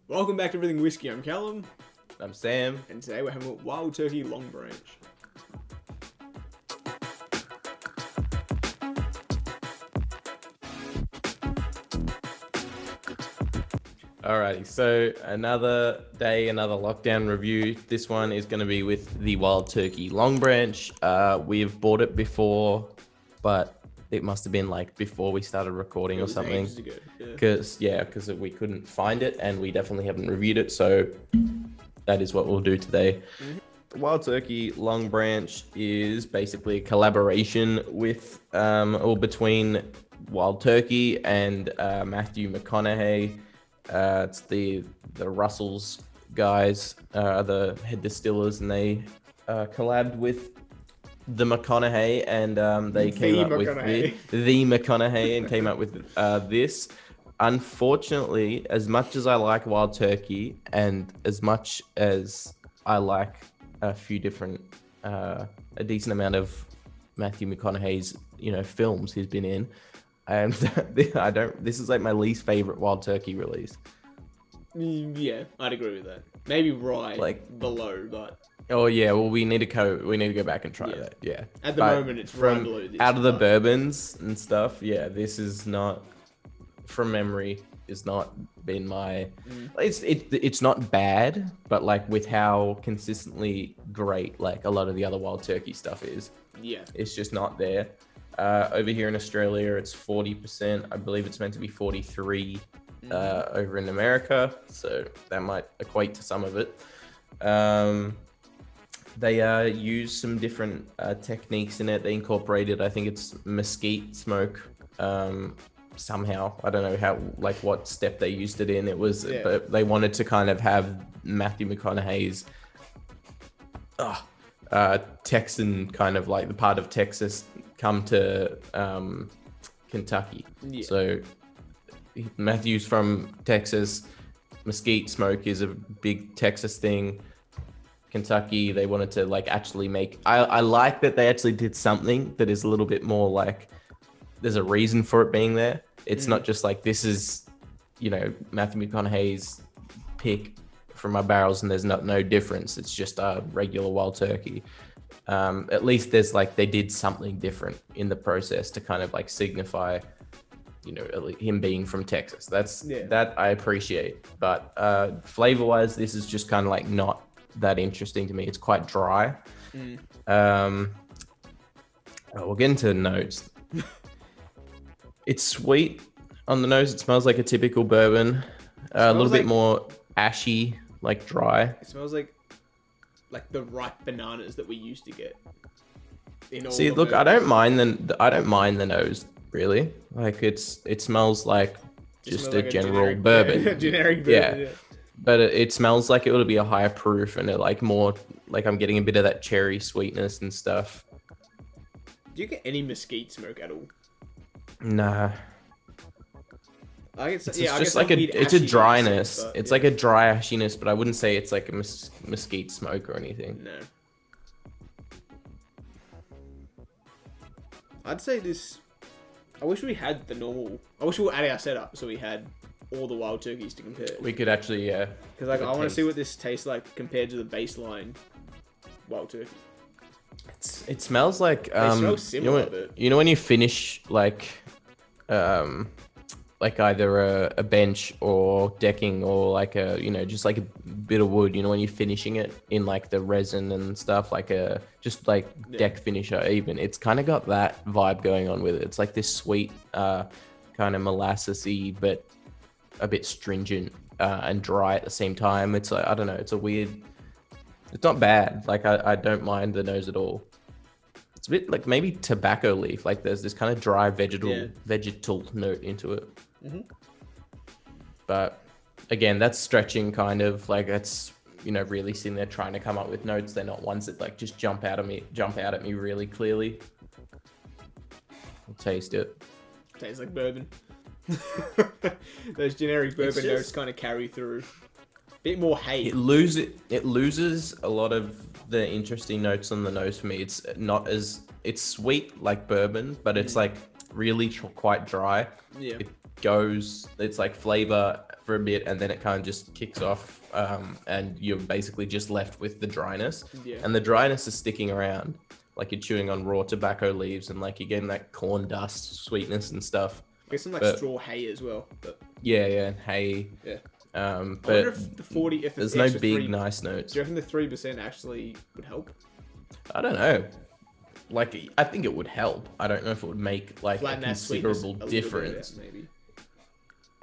Welcome back to Everything Whiskey. I'm Callum, I'm Sam. and today we're having a Wild Turkey Longbranch. Alrighty, so another day, another lockdown review. This one is going to be with the Wild Turkey Longbranch. We've bought it before, but it must have been like before we started recording or something. Ages ago, Because we couldn't find it, and we definitely haven't reviewed it. So that is what we'll do today. The Wild Turkey Longbranch is basically a collaboration with or between Wild Turkey and Matthew McConaughey. It's the Russell's guys, the head distillers, and they collabed with the McConaughey, and they came up with the McConaughey and came up with this. Unfortunately, as much as I like Wild Turkey, and as much as I like a few different, a decent amount of Matthew McConaughey's, films he's been in, and this is like my least favorite Wild Turkey release. Yeah, I'd agree with that. Maybe right Like below, but oh yeah, well we need to go back and try that. Yeah. at the But moment it's right below this. out of the but- bourbons and stuff, yeah, this is not, from memory, is not been my. It's not bad, but like with how consistently great like a lot of the other Wild Turkey stuff is, Yeah. it's just not there. Over here in Australia, it's 40%. I believe it's meant to be 43 over in America, so that might equate to some of it. They use some different techniques in it. They incorporated, I think it's mesquite smoke. Somehow, I don't know how, like what step they used it in. It was, but they wanted to kind of have Matthew McConaughey's Texan kind of like the part of Texas come to Kentucky. Yeah. So Matthew's from Texas. Mesquite smoke is a big Texas thing. Kentucky, they wanted to like actually make. I like that they actually did something that is a little bit more like there's a reason for it being there. It's not just like this is, Matthew McConaughey's pick from my barrels and there's no difference. It's just a regular Wild Turkey. At least there's like they did something different in the process to kind of like signify, him being from Texas. That I appreciate. But flavor wise, this is just kind of like not that interesting to me. It's quite dry. We'll get into the notes. It's sweet on the nose. It smells like a typical bourbon. A little bit more ashy, like dry. It smells like the ripe bananas that we used to get. See, look, I don't mind the nose really. Like it smells like just a general bourbon. Yeah, generic bourbon. Yeah. But it smells like it would be a higher proof and it like more like I'm getting a bit of that cherry sweetness and stuff. Do you get any mesquite smoke at all? Nah. It's it's a dryness. It's like a dry ashiness, but I wouldn't say it's like a mesquite smoke or anything. No. I'd say this. I wish we had the normal. I wish we were at our setup so we had all the Wild Turkeys to compare. We could actually, yeah. Because I want to see what this tastes like compared to the baseline Wild Turkey. It smells like They smell similar, but when you finish like either a bench or decking or like a just like a bit of wood, when you're finishing it in like the resin and stuff, like a just like deck finisher even, it's kind of got that vibe going on with it. It's like this sweet kind of molassesy but a bit stringent and dry at the same time. It's like, I don't know, it's a weird, it's not bad. Like I don't mind the nose at all. It's a bit like maybe tobacco leaf. Like there's this kind of dry vegetal note into it. But again, that's stretching kind of like that's really sitting there trying to come up with notes. They're not ones that like just jump out at me really clearly. I'll taste it. Tastes like bourbon. Those generic bourbon notes kind of carry through. Bit more hate. It loses a lot of the interesting notes on the nose for me. It's sweet like bourbon, but it's like really quite dry. Yeah. It's like flavor for a bit, and then it kind of just kicks off, and you're basically just left with the dryness. Yeah. And the dryness is sticking around, like you're chewing on raw tobacco leaves, and like you're getting that corn dust sweetness and stuff. I guess some like straw hay as well. But yeah, hay. Yeah. But I wonder if the 40, if there's no big nice notes. Do you reckon the 3% actually would help? I don't know. Like, I think it would help. I don't know if it would make like a considerable difference. Maybe.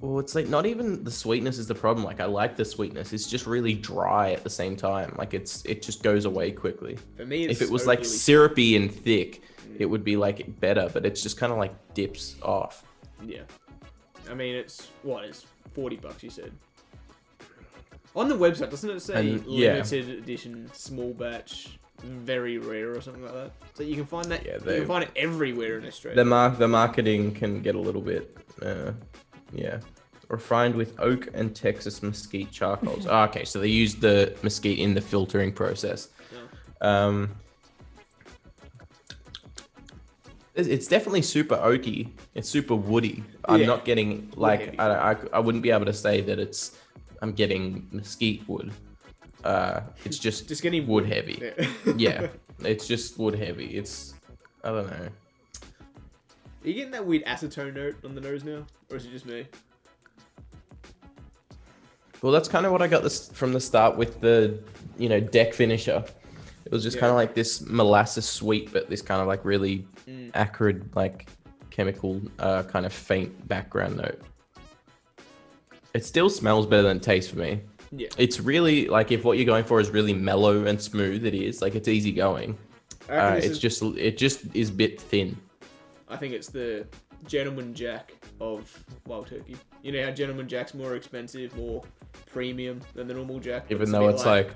Well, it's like not even the sweetness is the problem. Like, I like the sweetness. It's just really dry at the same time. Like, it just goes away quickly. For me, if it was like syrupy and thick, it would be like better. But it's just kind of like dips off. Yeah. I mean, it's $40. You said. On the website, doesn't it say limited edition, small batch, very rare or something like that? So you can find that. Yeah, you can find it everywhere in Australia. The marketing can get a little bit, refined with oak and Texas Mesquite charcoals. Okay, so they used the mesquite in the filtering process. Yeah. It's definitely super oaky. It's super woody. I'm not getting like I wouldn't be able to say that I'm getting mesquite wood. It's just getting wood heavy. Yeah, it's just wood heavy. I don't know. Are you getting that weird acetone note on the nose now, or is it just me? Well, that's kind of what I got from the start with the deck finisher. It was just kind of like this molasses sweet, but this kind of like really acrid, like chemical, kind of faint background note. It still smells better than it tastes for me. Yeah. It's really like if what you're going for is really mellow and smooth, it is like it's easy going. It just is a bit thin. I think it's the Gentleman Jack of Wild Turkey. You know how Gentleman Jack's more expensive, more premium than the normal Jack. Even though it's like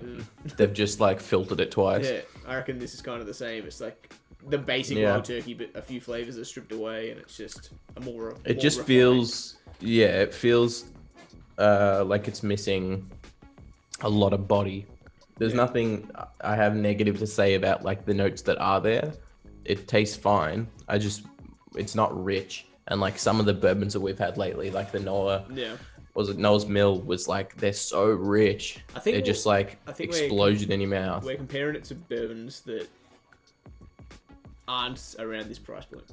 they've just like filtered it twice. Yeah, I reckon this is kind of the same. It's like the basic Wild Turkey, but a few flavors are stripped away, and it's just a more. It just feels, it feels like it's missing a lot of body. There's nothing I have negative to say about like the notes that are there. It tastes fine. It's not rich. And like some of the bourbons that we've had lately, like the Noah's Mill was like, they're so rich. I think they're just like explosion in your mouth. We're comparing it to bourbons that aren't around this price point.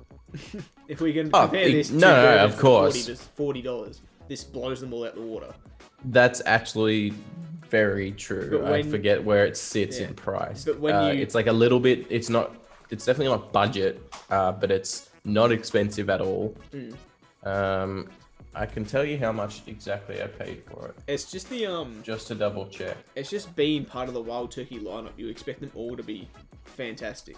If we can compare this to of course, $40, this blows them all out the water. That's actually very true. I forget where it sits in price. But when it's like a little bit, it's definitely not budget, but it's not expensive at all. I can tell you how much exactly I paid for it. It's just just to double check. It's just being part of the Wild Turkey lineup. You expect them all to be fantastic.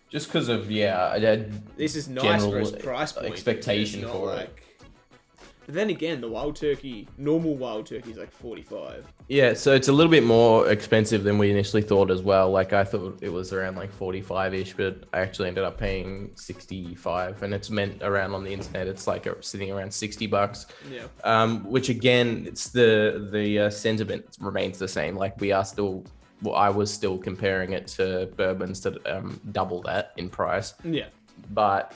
Just because of I had this is nice for its price point. Expectation for it. But then again, the normal Wild Turkey is like $45. Yeah, so it's a little bit more expensive than we initially thought as well. Like I thought it was around like 45-ish, but I actually ended up paying 65, and it's meant around on the internet. It's like sitting around $60. Yeah. Which again, it's the sentiment remains the same. Like I was still comparing it to bourbons to double that in price. Yeah. But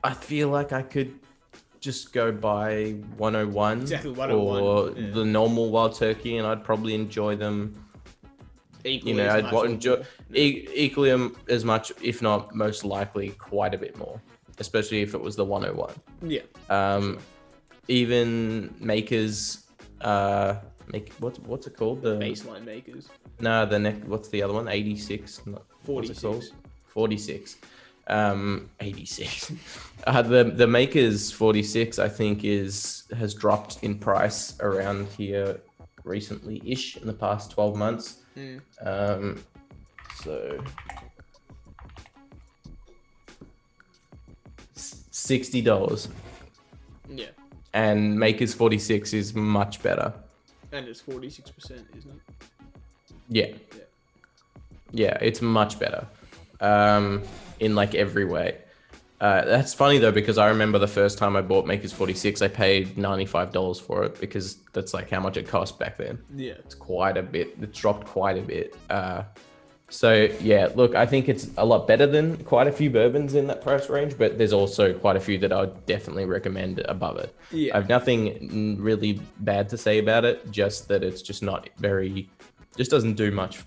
I feel like I could just go buy 101 or the normal Wild Turkey, and I'd probably enjoy them equally. Equally as much, if not most likely quite a bit more, especially if it was the 101. Yeah. Even Makers, what's it called? The baseline Makers. No, what's the other one? 86. 46. 46. 86. The Makers 46, I think, has dropped in price around here recently-ish in the past 12 months. So $60. Yeah. And Makers 46 is much better. And it's 46%, isn't it? Yeah, it's much better. In like every way. That's funny though, because I remember the first time I bought Makers 46, I paid $95 for it, because that's like how much it cost back then. Yeah. It's quite a bit. It's dropped quite a bit. So yeah, look, I think it's a lot better than quite a few bourbons in that price range, but there's also quite a few that I would definitely recommend above it. Yeah. I have nothing really bad to say about it, just that it's just not just doesn't do much.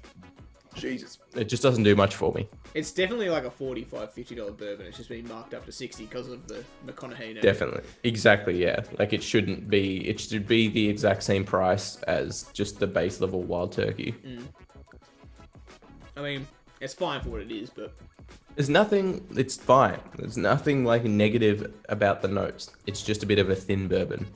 Jesus. It just doesn't do much for me. It's definitely like a $45, $50 bourbon. It's just been marked up to 60 because of the McConaughey name. Definitely. Exactly, yeah. Like it should be the exact same price as just the base level Wild Turkey. I mean, it's fine for what it is, but... It's fine. There's nothing like negative about the notes. It's just a bit of a thin bourbon.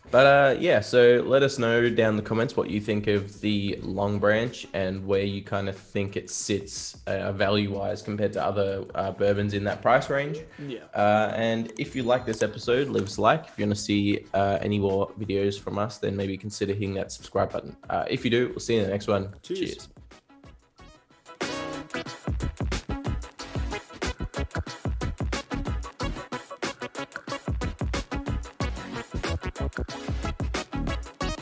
But yeah, so let us know down in the comments what you think of the Longbranch and where you kind of think it sits value-wise compared to other bourbons in that price range. Yeah. And if you like this episode, leave us a like. If you want to see any more videos from us, then maybe consider hitting that subscribe button. If you do, we'll see you in the next one. Cheers.